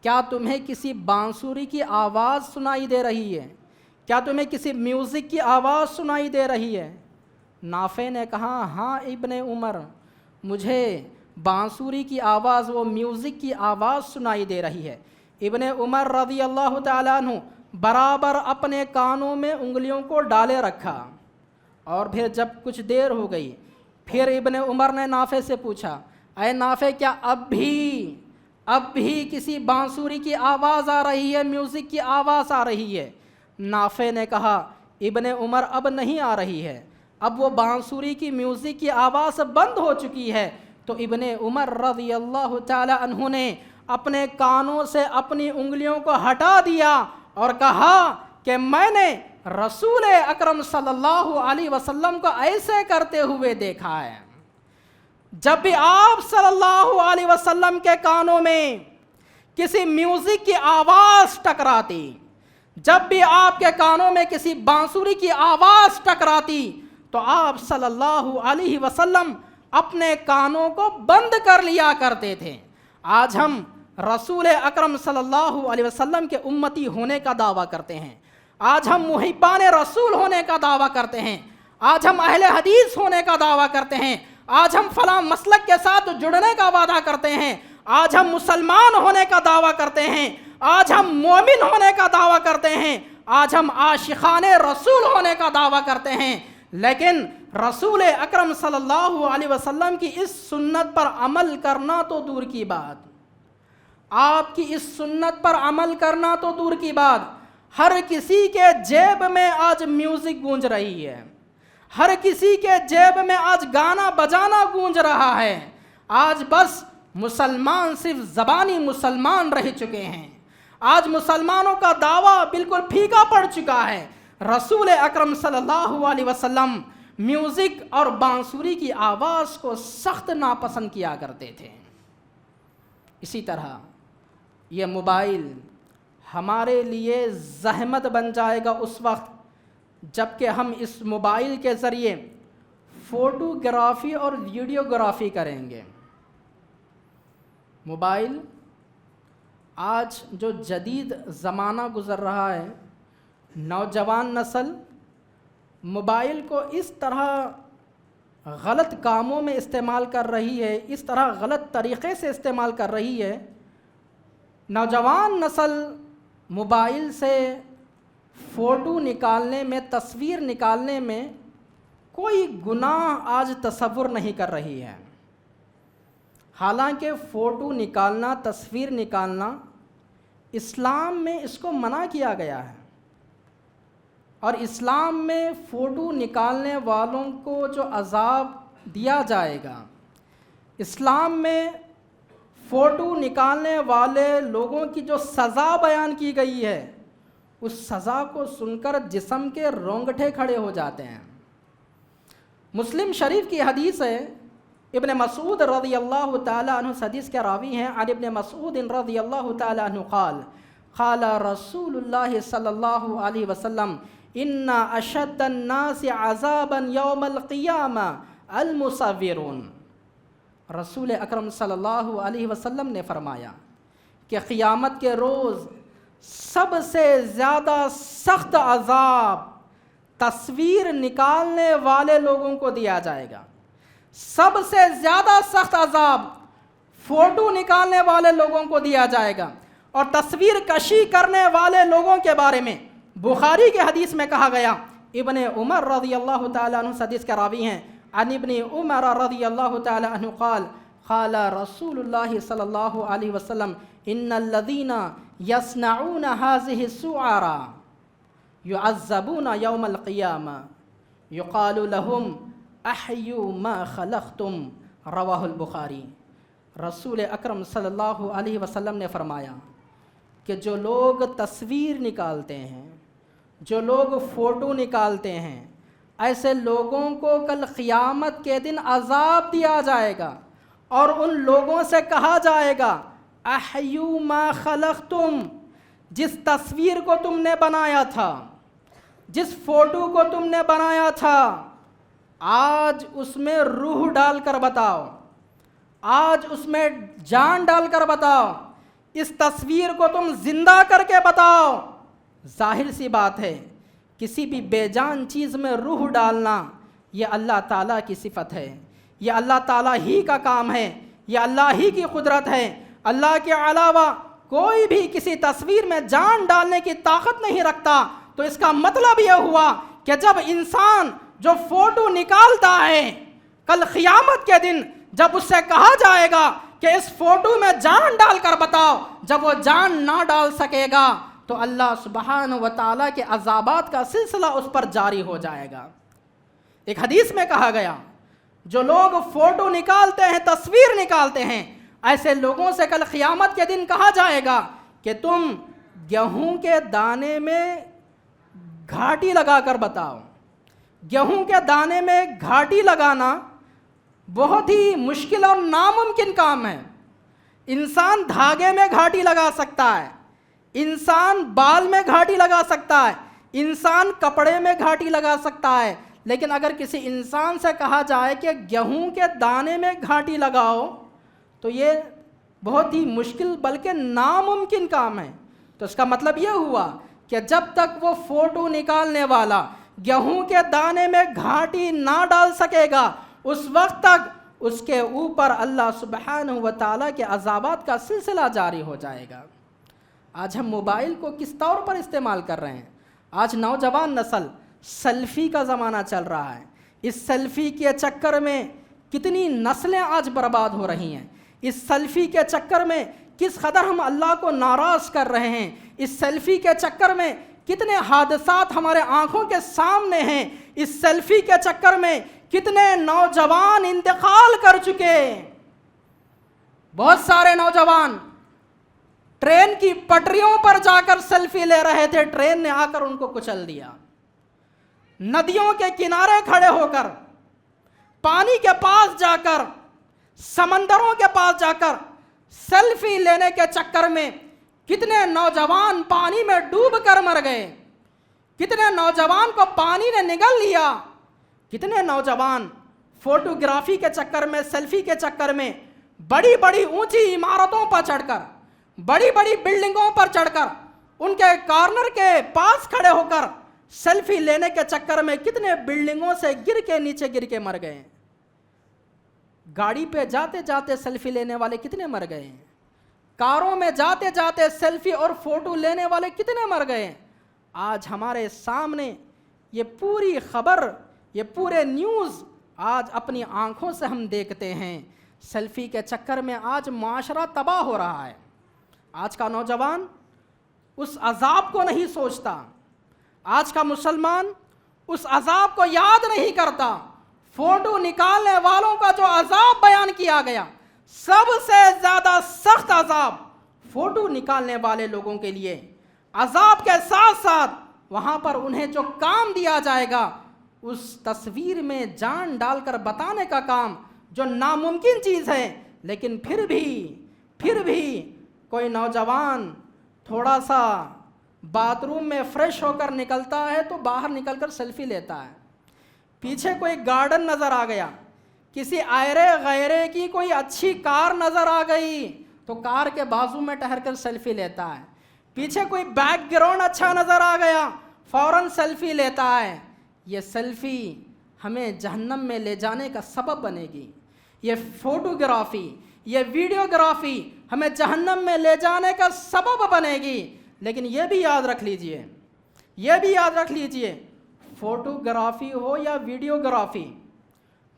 کیا تمہیں کسی بانسری کی آواز سنائی دے رہی ہے؟ کیا تمہیں کسی میوزک کی آواز سنائی دے رہی ہے؟ نافع نے کہا، ہاں ابن عمر، مجھے بانسری کی آواز، وہ میوزک کی آواز سنائی دے رہی ہے۔ ابن عمر رضی اللہ تعالیٰ عنہ برابر اپنے کانوں میں انگلیوں کو ڈالے رکھا، اور پھر جب کچھ دیر ہو گئی، پھر ابن عمر نے نافع سے پوچھا، اے نافع، کیا اب بھی کسی بانسری کی آواز آ رہی ہے، میوزک کی آواز آ رہی ہے؟ نافع نے کہا، ابن عمر، اب نہیں آ رہی ہے، اب وہ بانسری کی میوزک کی آواز بند ہو چکی ہے۔ تو ابن عمر رضی اللہ تعالی عنہ نے اپنے کانوں سے اپنی انگلیوں کو ہٹا دیا اور کہا کہ میں نے رسول اکرم صلی اللہ علیہ وسلم کو ایسے کرتے ہوئے دیکھا ہے۔ جب بھی آپ صلی اللہ علیہ وسلم کے کانوں میں کسی میوزک کی آواز ٹکراتی، جب بھی آپ کے کانوں میں کسی بانسری کی آواز ٹکراتی، تو آپ صلی اللہ علیہ وسلم اپنے کانوں کو بند کر لیا کرتے تھے۔ آج ہم رسول اکرم صلی اللہ علیہ وسلم کے امتی ہونے کا دعویٰ کرتے ہیں، آج ہم محبان رسول ہونے کا دعویٰ کرتے ہیں، آج ہم اہل حدیث ہونے کا دعویٰ کرتے ہیں، آج ہم فلاں مسلک کے ساتھ جڑنے کا وعدہ کرتے ہیں، آج ہم مسلمان ہونے کا دعویٰ کرتے ہیں، آج ہم مومن ہونے کا دعویٰ کرتے ہیں، آج ہم عاشقان رسول ہونے کا دعویٰ کرتے ہیں، لیکن رسول اکرم صلی اللہ علیہ وسلم کی اس سنت پر عمل کرنا تو دور کی بات، آپ کی اس سنت پر عمل کرنا تو دور کی بات، ہر کسی کے جیب میں آج میوزک گونج رہی ہے، ہر کسی کے جیب میں آج گانا بجانا گونج رہا ہے۔ آج بس مسلمان صرف زبانی مسلمان رہ چکے ہیں، آج مسلمانوں کا دعویٰ بالکل پھیکا پڑ چکا ہے۔ رسول اکرم صلی اللہ علیہ وسلم میوزک اور بانسری کی آواز کو سخت ناپسند کیا کرتے تھے۔ اسی طرح یہ موبائل ہمارے لیے زحمت بن جائے گا اس وقت جب کہ ہم اس موبائل کے ذریعے فوٹوگرافی اور ویڈیوگرافی کریں گے۔ موبائل آج جو جدید زمانہ گزر رہا ہے، نوجوان نسل موبائل کو اس طرح غلط کاموں میں استعمال کر رہی ہے، اس طرح غلط طریقے سے استعمال کر رہی ہے۔ نوجوان نسل موبائل سے فوٹو نکالنے میں، تصویر نکالنے میں کوئی گناہ آج تصور نہیں کر رہی ہے، حالانکہ فوٹو نکالنا، تصویر نکالنا اسلام میں اس کو منع کیا گیا ہے، اور اسلام میں فوٹو نکالنے والوں کو جو عذاب دیا جائے گا، اسلام میں فوٹو نکالنے والے لوگوں کی جو سزا بیان کی گئی ہے، اس سزا کو سن کر جسم کے رونگٹے کھڑے ہو جاتے ہیں۔ مسلم شریف کی حدیث ہے، ابن مسعود رضی اللہ تعالیٰ عنہ حدیث کے راوی ہیں، عن ابن مسعود رضی اللہ تعالیٰ عنہ قال قال رسول اللہ صلی اللہ علیہ وسلم ان اشد الناس عذابا یوم القیامہ المصورون۔ رسول اکرم صلی اللہ علیہ وسلم نے فرمایا کہ قیامت کے روز سب سے زیادہ سخت عذاب تصویر نکالنے والے لوگوں کو دیا جائے گا، سب سے زیادہ سخت عذاب فوٹو نکالنے والے لوگوں کو دیا جائے گا۔ اور تصویر کشی کرنے والے لوگوں کے بارے میں بخاری کے حدیث میں کہا گیا، ابن عمر رضی اللہ تعالیٰ عنہ حدیث کے راوی ہیں، عن ابن عمر رضی اللہ تعالیٰ عنہ قال قال رسول اللہ صلی اللہ علیہ وسلم ان الذین یصنعون هذه السعار يعذبون یوم القیامہ یقال لهم احیوا ما خلقتم، رواہ البخاری۔ رسول اکرم صلی اللہ علیہ وسلم نے فرمایا کہ جو لوگ تصویر نکالتے ہیں، جو لوگ فوٹو نکالتے ہیں، ایسے لوگوں کو کل قیامت کے دن عذاب دیا جائے گا، اور ان لوگوں سے کہا جائے گا احیوا ما خلقتم، جس تصویر کو تم نے بنایا تھا، جس فوٹو کو تم نے بنایا تھا، آج اس میں روح ڈال کر بتاؤ، آج اس میں جان ڈال کر بتاؤ، اس تصویر کو تم زندہ کر کے بتاؤ۔ ظاہر سی بات ہے، کسی بھی بے جان چیز میں روح ڈالنا یہ اللہ تعالیٰ کی صفت ہے، یہ اللہ تعالیٰ ہی کا کام ہے، یہ اللہ ہی کی قدرت ہے۔ اللہ کے علاوہ کوئی بھی کسی تصویر میں جان ڈالنے کی طاقت نہیں رکھتا۔ تو اس کا مطلب یہ ہوا کہ جب انسان جو فوٹو نکالتا ہے، کل قیامت کے دن جب اس سے کہا جائے گا کہ اس فوٹو میں جان ڈال کر بتاؤ، جب وہ جان نہ ڈال سکے گا تو اللہ سبحانہ و تعالیٰ کے عذابات کا سلسلہ اس پر جاری ہو جائے گا۔ ایک حدیث میں کہا گیا جو لوگ فوٹو نکالتے ہیں، تصویر نکالتے ہیں، ایسے لوگوں سے کل قیامت کے دن کہا جائے گا کہ تم گیہوں کے دانے میں گھاٹی لگا کر بتاؤ۔ گیہوں کے دانے میں گھاٹی لگانا بہت ہی مشکل اور ناممکن کام ہے۔ انسان دھاگے میں گھاٹی لگا سکتا ہے، انسان بال میں گھاٹی لگا سکتا ہے، انسان کپڑے میں گھاٹی لگا سکتا ہے، لیکن اگر کسی انسان سے کہا جائے کہ گیہوں کے دانے میں گھاٹی لگاؤ تو یہ بہت ہی مشکل بلکہ ناممکن کام ہے۔ تو اس کا مطلب یہ ہوا کہ جب تک وہ فوٹو نکالنے والا گیہوں کے دانے میں گھاٹی نہ ڈال سکے گا، اس وقت تک اس کے اوپر اللہ سبحانہ و تعالیٰ کے عذابات کا سلسلہ جاری ہو جائے گا۔ آج ہم موبائل کو کس طور پر استعمال کر رہے ہیں؟ آج نوجوان نسل سیلفی کا زمانہ چل رہا ہے۔ اس سیلفی کے چکر میں کتنی نسلیں آج برباد ہو رہی ہیں۔ اس سیلفی کے چکر میں کس قدر ہم اللہ کو ناراض کر رہے ہیں۔ اس سیلفی کے چکر میں کتنے حادثات ہمارے آنکھوں کے سامنے ہیں۔ اس سیلفی کے چکر میں کتنے نوجوان انتقال کر چکے۔ بہت سارے نوجوان ٹرین کی پٹریوں پر جا کر سیلفی لے رہے تھے، ٹرین نے آ کر ان کو کچل دیا۔ ندیوں کے کنارے کھڑے ہو کر، پانی کے پاس جا کر، سمندروں کے پاس جا کر سیلفی لینے کے چکر میں کتنے نوجوان پانی میں ڈوب کر مر گئے، کتنے نوجوان کو پانی نے نگل لیا، کتنے نوجوان فوٹوگرافی کے چکر میں، سیلفی کے چکر میں بڑی بڑی اونچی عمارتوں پر چڑھ کر، بڑی بڑی بلڈنگوں پر چڑھ کر، ان کے کارنر کے پاس کھڑے ہو کر سیلفی لینے کے چکر میں کتنے بلڈنگوں سے گر کے نیچے گر کے مر گئے۔ گاڑی پہ جاتے جاتے سیلفی لینے والے کتنے مر گئے ہیں، کاروں میں جاتے جاتے سیلفی اور فوٹو لینے والے کتنے مر گئے ہیں۔ آج ہمارے سامنے یہ پوری خبر، یہ پورے نیوز آج اپنی آنکھوں سے ہم دیکھتے ہیں۔ سیلفی کے چکر میں آج معاشرہ تباہ ہو رہا ہے۔ آج کا نوجوان اس عذاب کو نہیں سوچتا، آج کا مسلمان اس عذاب کو یاد نہیں کرتا۔ فوٹو نکالنے والوں کا جو عذاب بیان کیا گیا، سب سے زیادہ سخت عذاب فوٹو نکالنے والے لوگوں کے لیے، عذاب کے ساتھ ساتھ وہاں پر انہیں جو کام دیا جائے گا، اس تصویر میں جان ڈال کر بتانے کا کام، جو ناممکن چیز ہے، لیکن پھر بھی کوئی نوجوان تھوڑا سا باتھ روم میں فریش ہو کر نکلتا ہے تو باہر نکل کر سیلفی لیتا ہے۔ پیچھے کوئی گارڈن نظر آ گیا، کسی آئرے غیرے کی کوئی اچھی کار نظر آ گئی تو کار کے بازو میں ٹہر کر سیلفی لیتا ہے۔ پیچھے کوئی بیک گراؤنڈ اچھا نظر آ گیا، فوراً سیلفی لیتا ہے۔ یہ سیلفی ہمیں جہنم میں لے جانے کا سبب بنے گی۔ یہ فوٹوگرافی، یہ ویڈیوگرافی ہمیں جہنم میں لے جانے کا سبب بنے گی۔ لیکن یہ بھی یاد رکھ لیجئے، فوٹوگرافی ہو یا ویڈیوگرافی،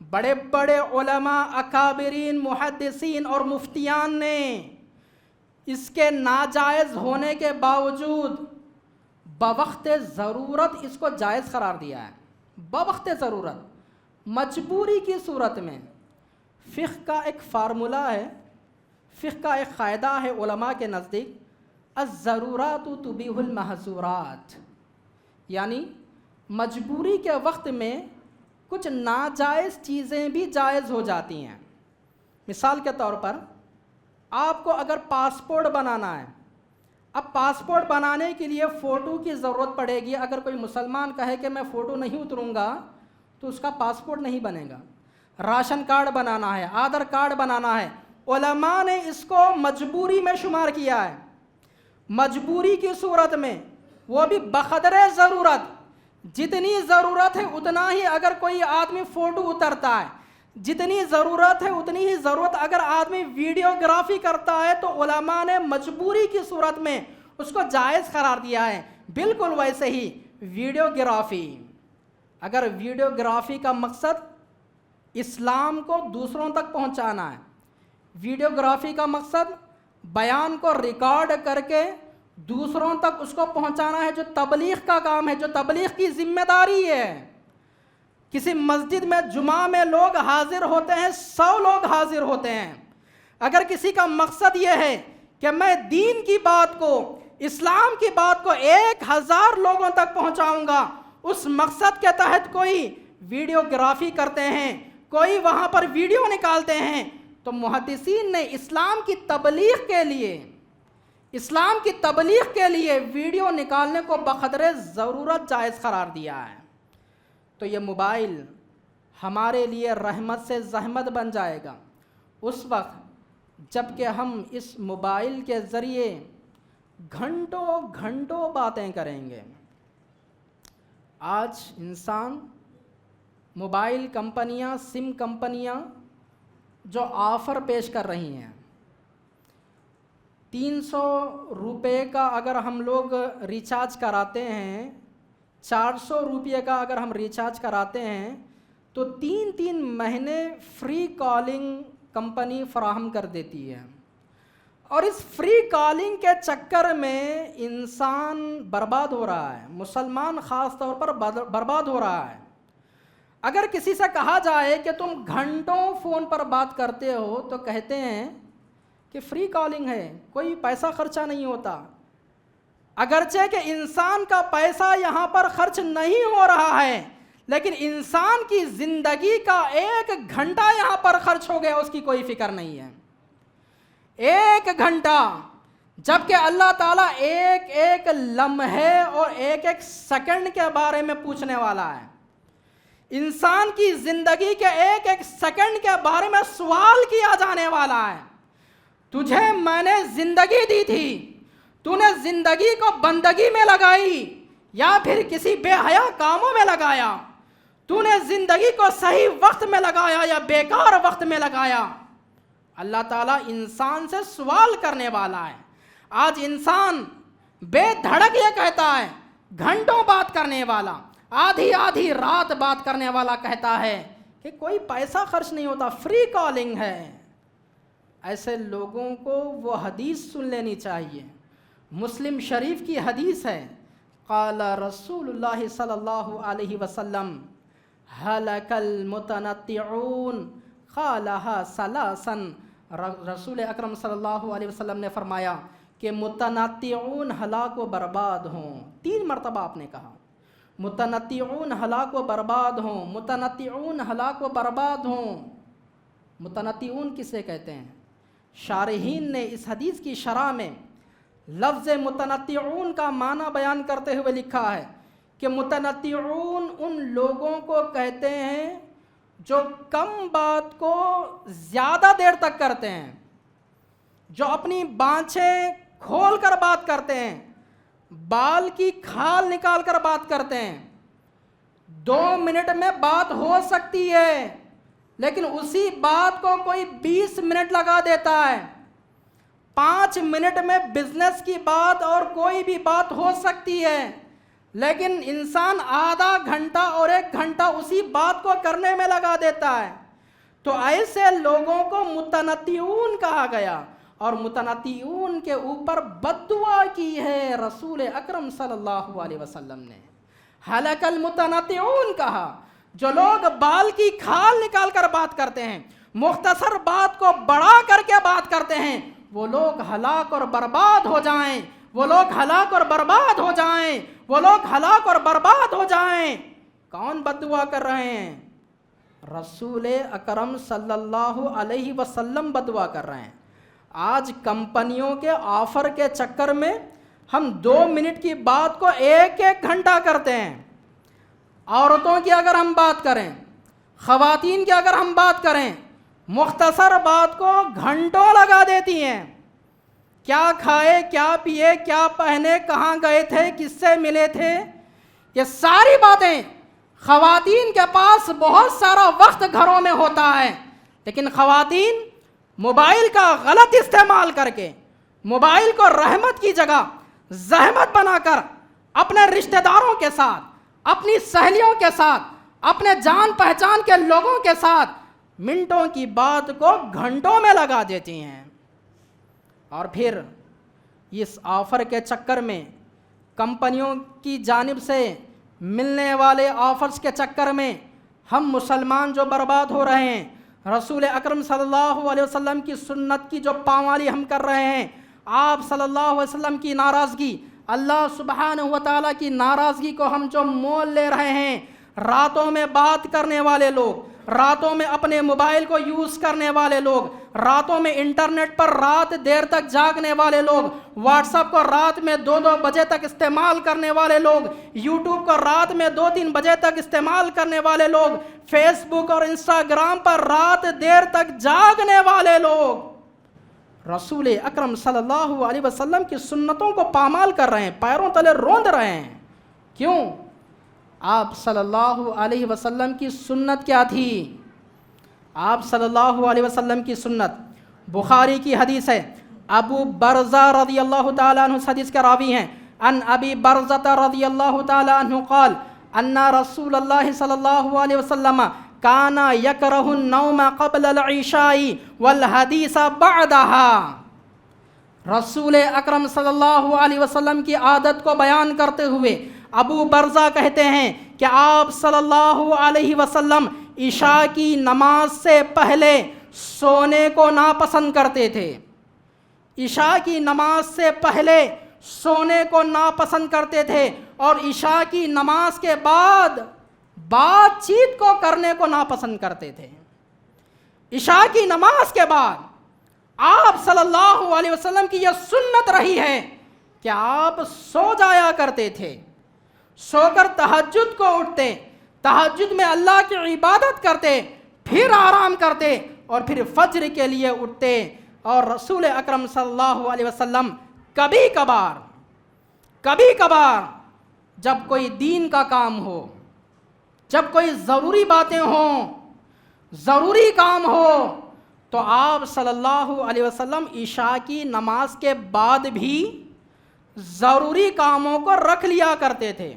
بڑے بڑے علماء، اکابرین، محدثین اور مفتیان نے اس کے ناجائز ہونے کے باوجود بوقت ضرورت اس کو جائز قرار دیا ہے۔ بوقت ضرورت، مجبوری کی صورت میں۔ فقہ کا ایک فارمولہ ہے، فقہ کا ایک قاعدہ ہے علماء کے نزدیک، الضرورات تبیح المحظورات، یعنی مجبوری کے وقت میں کچھ ناجائز چیزیں بھی جائز ہو جاتی ہیں۔ مثال کے طور پر آپ کو اگر پاسپورٹ بنانا ہے، اب پاسپورٹ بنانے کے لیے فوٹو کی ضرورت پڑے گی۔ اگر کوئی مسلمان کہے کہ میں فوٹو نہیں اتروں گا تو اس کا پاسپورٹ نہیں بنے گا۔ راشن کارڈ بنانا ہے، آدھار کارڈ بنانا ہے، علماء نے اس کو مجبوری میں شمار کیا ہے۔ مجبوری کی صورت میں، وہ بھی بقدر ضرورت، جتنی ضرورت ہے اتنا ہی اگر کوئی آدمی فوٹو اترتا ہے، جتنی ضرورت ہے اتنی ہی ضرورت اگر آدمی ویڈیوگرافی کرتا ہے تو علماء نے مجبوری کی صورت میں اس کو جائز قرار دیا ہے۔ بالکل ویسے ہی ویڈیوگرافی، اگر ویڈیوگرافی کا مقصد اسلام کو دوسروں تک پہنچانا ہے، ویڈیوگرافی کا مقصد بیان کو ریکارڈ کر کے دوسروں تک اس کو پہنچانا ہے، جو تبلیغ کا کام ہے، جو تبلیغ کی ذمہ داری ہے۔ کسی مسجد میں جمعہ میں لوگ حاضر ہوتے ہیں، 100 لوگ حاضر ہوتے ہیں، اگر کسی کا مقصد یہ ہے کہ میں دین کی بات کو، اسلام کی بات کو 1000 لوگوں تک پہنچاؤں گا، اس مقصد کے تحت کوئی ویڈیوگرافی کرتے ہیں، کوئی وہاں پر ویڈیو نکالتے ہیں، تو محدثین نے اسلام کی تبلیغ کے لیے، اسلام کی تبلیغ کے لیے ویڈیو نکالنے کو بقدر ضرورت جائز قرار دیا ہے۔ تو یہ موبائل ہمارے لیے رحمت سے زحمت بن جائے گا اس وقت جب کہ ہم اس موبائل کے ذریعے گھنٹوں گھنٹوں باتیں کریں گے۔ آج انسان، موبائل کمپنیاں، سم کمپنیاں جو آفر پیش کر رہی ہیں، 300 روپے کا اگر ہم لوگ ریچارج کراتے ہیں، 400 روپے کا اگر ہم ریچارج کراتے ہیں تو 3 مہینے فری کالنگ کمپنی فراہم کر دیتی ہے، اور اس فری کالنگ کے چکر میں انسان برباد ہو رہا ہے، مسلمان خاص طور پر برباد ہو رہا ہے۔ اگر کسی سے کہا جائے کہ تم گھنٹوں فون پر بات کرتے ہو تو کہتے ہیں کہ فری کالنگ ہے، کوئی پیسہ خرچہ نہیں ہوتا۔ اگرچہ کہ انسان کا پیسہ یہاں پر خرچ نہیں ہو رہا ہے، لیکن انسان کی زندگی کا 1 گھنٹہ یہاں پر خرچ ہو گیا، اس کی کوئی فکر نہیں ہے۔ 1 گھنٹہ، جبکہ اللہ تعالیٰ ایک لمحے اور ایک سیکنڈ کے بارے میں پوچھنے والا ہے۔ انسان کی زندگی کے ایک سیکنڈ کے بارے میں سوال کیا جانے والا ہے۔ تجھے میں نے زندگی دی تھی، تو نے زندگی کو بندگی میں لگائی یا پھر کسی بے حیا کاموں میں لگایا؟ تو نے زندگی کو صحیح وقت میں لگایا یا بیکار وقت میں لگایا؟ اللہ تعالیٰ انسان سے سوال کرنے والا ہے۔ آج انسان بے دھڑک یہ کہتا ہے، گھنٹوں بات کرنے والا، آدھی رات بات کرنے والا کہتا ہے کہ کوئی پیسہ خرچ نہیں ہوتا، فری کالنگ ہے۔ ایسے لوگوں کو وہ حدیث سن لینی چاہیے۔ مسلم شریف کی حدیث ہے، قال رسول اللہ صلی اللہ علیہ وسلم ہلک المتنطعون قالها ثلاثا۔ رسول اکرم صلی اللہ علیہ وسلم نے فرمایا کہ متنطعون ہلاک و برباد ہوں۔ 3 مرتبہ آپ نے کہا، متنطعون ہلاک و برباد ہوں، متنطعون ہلاک و برباد ہوں۔ متنطعون کسے کہتے ہیں؟ شارحین نے اس حدیث کی شرح میں لفظ متنطعون کا معنی بیان کرتے ہوئے لکھا ہے کہ متنطعون ان لوگوں کو کہتے ہیں جو کم بات کو زیادہ دیر تک کرتے ہیں، جو اپنی بانچیں کھول کر بات کرتے ہیں، بال کی کھال نکال کر بات کرتے ہیں۔ 2 منٹ میں بات ہو سکتی ہے، لیکن اسی بات کو کوئی 20 منٹ لگا دیتا ہے۔ 5 منٹ میں بزنس کی بات اور کوئی بھی بات ہو سکتی ہے، لیکن انسان آدھا گھنٹہ اور 1 گھنٹہ اسی بات کو کرنے میں لگا دیتا ہے۔ تو ایسے لوگوں کو متنطعون کہا گیا، اور متنطعون کے اوپر بد دعا کی ہے رسول اکرم صلی اللہ علیہ وسلم نے۔ ہلک المتنطعون کہا، جو لوگ بال کی کھال نکال کر بات کرتے ہیں، مختصر بات کو بڑا کر کے بات کرتے ہیں، وہ لوگ ہلاک اور برباد ہو جائیں۔ وہ لوگ ہلاک اور برباد ہو جائیں، وہ لوگ ہلاک اور برباد ہو جائیں۔ کون بد دعا کر رہے ہیں؟ رسول اکرم صلی اللہ علیہ وسلم بد دعا کر رہے ہیں۔ آج کمپنیوں کے آفر کے چکر میں ہم 2 منٹ کی بات کو 1 گھنٹہ کرتے ہیں۔ عورتوں کی اگر ہم بات کریں، خواتین کی اگر ہم بات کریں، مختصر بات کو گھنٹوں لگا دیتی ہیں۔ کیا کھائے، کیا پیے، کیا پہنے، کہاں گئے تھے، کس سے ملے تھے، یہ ساری باتیں خواتین کے پاس بہت سارا وقت گھروں میں ہوتا ہے، لیکن خواتین موبائل کا غلط استعمال کر کے موبائل کو رحمت کی جگہ زحمت بنا کر اپنے رشتہ داروں کے ساتھ، اپنی سہیلیوں کے ساتھ، اپنے جان پہچان کے لوگوں کے ساتھ منٹوں کی بات کو گھنٹوں میں لگا دیتی ہیں۔ اور پھر اس آفر کے چکر میں، کمپنیوں کی جانب سے ملنے والے آفرز کے چکر میں ہم مسلمان جو برباد ہو رہے ہیں، رسول اکرم صلی اللہ علیہ وسلم کی سنت کی جو پامالی ہم کر رہے ہیں، آپ صلی اللہ علیہ وسلم کی ناراضگی، اللہ سبحانہ و تعالیٰ کی ناراضگی کو ہم جو مول لے رہے ہیں، راتوں میں بات کرنے والے لوگ، راتوں میں اپنے موبائل کو یوز کرنے والے لوگ، راتوں میں انٹرنیٹ پر رات دیر تک جاگنے والے لوگ، واٹس ایپ کو رات میں 2 بجے تک استعمال کرنے والے لوگ، یوٹیوب کو رات میں 2-3 بجے تک استعمال کرنے والے لوگ، فیس بک اور انسٹاگرام پر رات دیر تک جاگنے والے لوگ رسول اکرم صلی اللہ علیہ وسلم کی سنتوں کو پامال کر رہے ہیں، پیروں تلے روند رہے ہیں۔ کیوں؟ آپ صلی اللہ علیہ وسلم کی سنت کیا تھی؟ آپ صلی اللہ علیہ وسلم کی سنت بخاری کی حدیث ہے، ابو برزہ رضی اللہ تعالیٰ عنہ حدیث کے راوی ہیں، ان ابی برزہ رضی اللہ تعالیٰ عنہ قال ان رسول اللہ صلی اللہ علیہ وسلم کان یکرہ النوم قبل العشاء والحدیث بعدها۔ رسول اکرم صلی اللہ علیہ وسلم کی عادت کو بیان کرتے ہوئے ابو برزہ کہتے ہیں کہ آپ صلی اللہ علیہ وسلم عشاء کی نماز سے پہلے سونے کو ناپسند کرتے تھے، عشاء کی نماز سے پہلے سونے کو ناپسند کرتے تھے، اور عشاء کی نماز کے بعد بات چیت کو کرنے کو ناپسند کرتے تھے۔ عشاء کی نماز کے بعد آپ صلی اللہ علیہ وسلم کی یہ سنت رہی ہے کہ آپ سو جایا کرتے تھے، سو کر تہجد کو اٹھتے، تہجد میں اللہ کی عبادت کرتے، پھر آرام کرتے، اور پھر فجر کے لیے اٹھتے۔ اور رسول اکرم صلی اللہ علیہ وسلم کبھی کبھار جب کوئی دین کا کام ہو، جب کوئی ضروری باتیں ہوں، ضروری کام ہو، تو آپ صلی اللہ علیہ وسلم عشاء کی نماز کے بعد بھی ضروری کاموں کو رکھ لیا کرتے تھے۔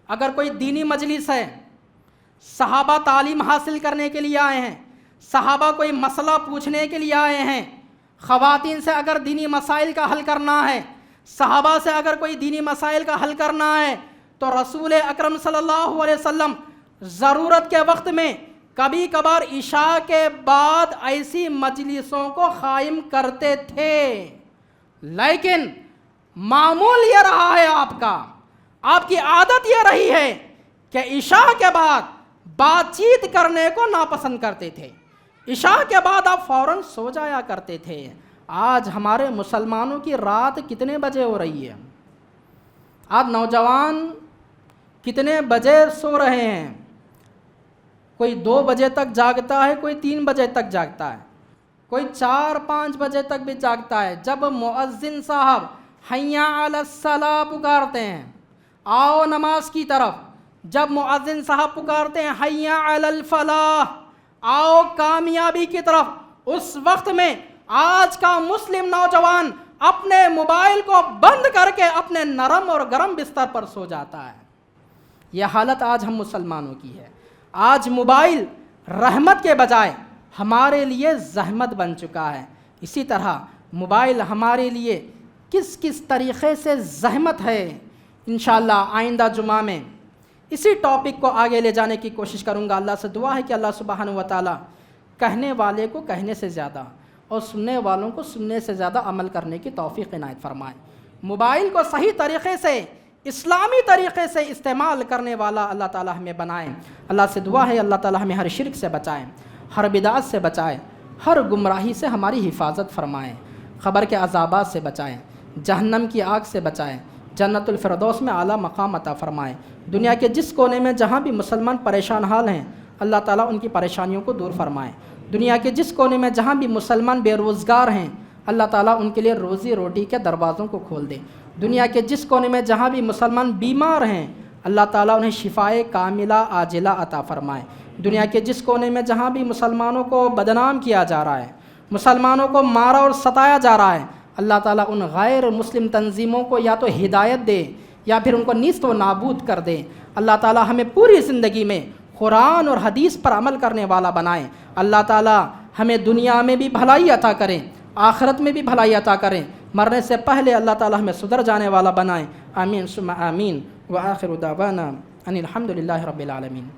اگر کوئی دینی مجلس ہے، صحابہ تعلیم حاصل کرنے کے لیے آئے ہیں، صحابہ کوئی مسئلہ پوچھنے کے لیے آئے ہیں، خواتین سے اگر دینی مسائل کا حل کرنا ہے، صحابہ سے اگر کوئی دینی مسائل کا حل کرنا ہے، تو رسول اکرم صلی اللہ علیہ وسلم ضرورت کے وقت میں کبھی کبھار عشاء کے بعد ایسی مجلسوں کو قائم کرتے تھے۔ لیکن معمول یہ رہا ہے، آپ کی عادت یہ رہی ہے کہ عشاء کے بعد بات چیت کرنے کو ناپسند کرتے تھے، عشاء کے بعد آپ فوراً سو جایا کرتے تھے۔ آج ہمارے مسلمانوں کی رات کتنے بجے ہو رہی ہے؟ آج نوجوان کتنے بجے سو رہے ہیں؟ کوئی 2 بجے تک جاگتا ہے، کوئی 3 بجے تک جاگتا ہے، کوئی 4-5 بجے تک بھی جاگتا ہے۔ جب مؤذن صاحب حی علی الصلاۃ پکارتے ہیں، آؤ نماز کی طرف، جب مؤذن صاحب پکارتے ہیں حی علی الفلاح، آؤ کامیابی کی طرف، اس وقت میں آج کا مسلم نوجوان اپنے موبائل کو بند کر کے اپنے نرم اور گرم بستر پر سو جاتا ہے۔ یہ حالت آج ہم مسلمانوں کی ہے۔ آج موبائل رحمت کے بجائے ہمارے لیے زحمت بن چکا ہے۔ اسی طرح موبائل ہمارے لیے کس طریقے سے زحمت ہے، انشاءاللہ آئندہ جمعہ میں اسی ٹاپک کو آگے لے جانے کی کوشش کروں گا۔ اللہ سے دعا ہے کہ اللہ سبحانہ و تعالی کہنے والے کو کہنے سے زیادہ اور سننے والوں کو سننے سے زیادہ عمل کرنے کی توفیق عنایت فرمائے۔ موبائل کو صحیح طریقے سے اسلامی طریقے سے استعمال کرنے والا اللہ تعالیٰ ہمیں بنائے۔ اللہ سے دعا ہے اللہ تعالیٰ ہمیں ہر شرک سے بچائے، ہر بدعت سے بچائے، ہر گمراہی سے ہماری حفاظت فرمائے، قبر کے عذابات سے بچائے، جہنم کی آگ سے بچائے، جنت الفردوس میں اعلیٰ مقام عطا فرمائے۔ دنیا کے جس کونے میں جہاں بھی مسلمان پریشان حال ہیں اللہ تعالیٰ ان کی پریشانیوں کو دور فرمائے۔ دنیا کے جس کونے میں جہاں بھی مسلمان بے روزگار ہیں اللہ تعالیٰ ان کے لیے روزی روٹی کے دروازوں کو کھول دے۔ دنیا کے جس کونے میں جہاں بھی مسلمان بیمار ہیں اللہ تعالیٰ انہیں شفائے کاملہ عاجلہ عطا فرمائے۔ دنیا کے جس کونے میں جہاں بھی مسلمانوں کو بدنام کیا جا رہا ہے، مسلمانوں کو مارا اور ستایا جا رہا ہے اللہ تعالیٰ ان غیر مسلم تنظیموں کو یا تو ہدایت دے یا پھر ان کو نیست و نابود کر دے۔ اللہ تعالیٰ ہمیں پوری زندگی میں قرآن اور حدیث پر عمل کرنے والا بنائے۔ اللہ تعالیٰ ہمیں دنیا میں بھی بھلائی عطا کریں، آخرت میں بھی بھلائی عطا کریں، مرنے سے پہلے اللہ تعالیٰ ہمیں سدھر جانے والا بنائیں۔ آمین ثم آمین وآخر دعوانا ان الحمد للہ رب العالمین۔